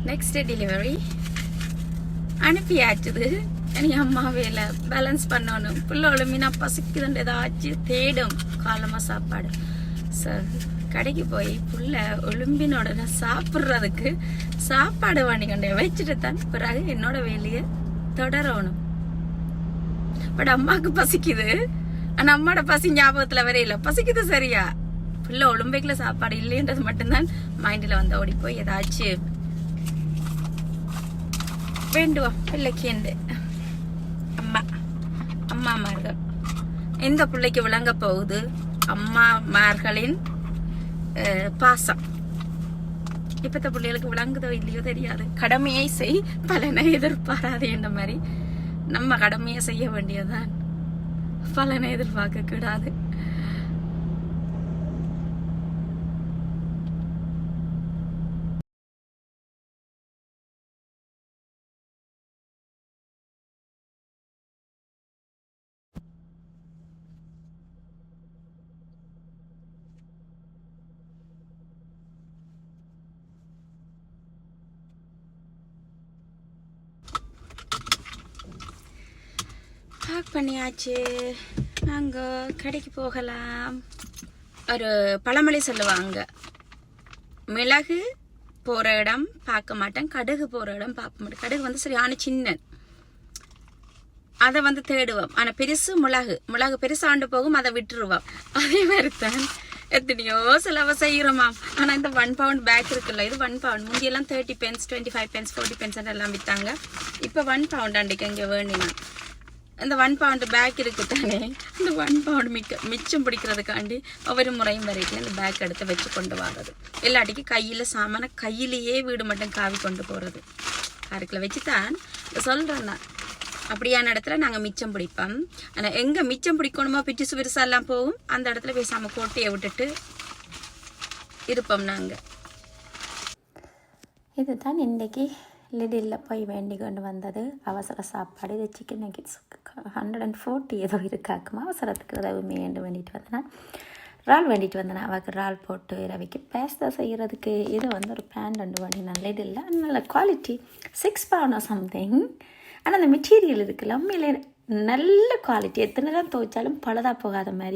Next day delivery அனுப்பியாச்சுது. இனி அம்மா வேலை பேலன்ஸ் பண்ணணும். பிள்ளை மீனா பசிக்குதுன்னு ஏதாச்சும் தேடும் காலமாக சாப்பாடு. கடைக்கு போய் புள்ள ஒழும்பின உடனே சாப்பிட்றதுக்கு சாப்பாடு வாங்கி கொண்டே வச்சுட்டு தான் பிறகு என்னோட வேலையை தொடரணும். பட் அம்மாவுக்கு பசிக்குது. ஆனால் அம்மாவோட பசி ஞாபகத்தில் வர இல்லை. பசிக்குது சரியா, புள்ள ஒழும்பைக்குள்ள சாப்பாடு இல்லைன்றது மட்டும்தான் மைண்டில் வந்து ஓடி போய் ஏதாச்சும் வேண்டுவோம் பிள்ளைக்கு. அம்மாமார்கள் எந்த பிள்ளைக்கு விளங்க போகுது அம்மாமார்களின் பாசம். இப்பத்த பிள்ளைகளுக்கு விளங்குதோ இல்லையோ தெரியாது. கடமையை செய் பலனை எதிர்பாராது என்ற மாதிரி நம்ம கடமையை செய்ய வேண்டியதுதான், பலனை எதிர்பார்க்க கூடாது. பேக் பண்ணியாச்சு. நாங்கள் கடைக்கு போகலாம். ஒரு பழமொழி சொல்லுவாங்க, மிளகு போகிற இடம் பார்க்க மாட்டேன், கடுகு போகிற இடம் பார்க்க மாட்டேன். கடுகு வந்து சரியான சின்ன, அதை வந்து தேடுவோம். ஆனால் பெருசு மிளகு பெருசாண்டு போகும், அதை விட்டுருவோம். அதே மாதிரி தான் எத்தனையோ செலவை செய்கிறோமா. ஆனால் இந்த 1 pound பேக் இருக்குல்ல, இது 1 pound. முந்தியெல்லாம் 30 pence 25 pence 40 pence எல்லாம் விற்றாங்க. இப்போ 1 pound அன்றைக்கு இங்கே வேண்டினா இந்த 1 pound பேக் இருக்கு தானே, இந்த 1 pound மிச்சம் பிடிக்கிறதுக்காண்டி ஒவ்வொரு முறையும் வரைக்கும் இந்த பேக் எடுத்து வச்சு கொண்டு வர்றது. எல்லாட்டிக்கு கையில் சாமான கையிலேயே வீடு மட்டும் காவி கொண்டு போகிறது. காருக்குள்ள வச்சு தான் சொல்கிறேன் நான். அப்படியான இடத்துல நாங்கள் மிச்சம் பிடிப்போம். ஆனால் எங்கே மிச்சம் பிடிக்கணுமோ பிச்சு பெருசாலாம் போகும், அந்த இடத்துல பேசாமல் கோட்டையை விட்டுட்டு இருப்போம் நாங்கள். இதுதான் இன்றைக்கி லிடில் போய் வேண்டி கொண்டு வந்தது. அவசர சாப்பாடு. இது சிக்கன் நெகிட்ஸ் 140 ஏதோ இருக்காக்குமா. அவசரத்துக்கு உதவி வேண்டிட்டு வந்தேன். இறால் வேண்டிட்டு வந்தேன். அவருக்கு இறால் போட்டு ரவிக்கு பேஸ்தா செய்கிறதுக்கு. இது வந்து ஒரு பேன் 2 வேண்டினேன். லிடில் நல்ல குவாலிட்டி, 6 pound சம்திங். ஆனால் அந்த மெட்டீரியல் இருக்குல்ல உண்மையிலே நல்ல குவாலிட்டி. எத்தனை தான் துவைச்சாலும் பழுதாக போகாத மாதிரி.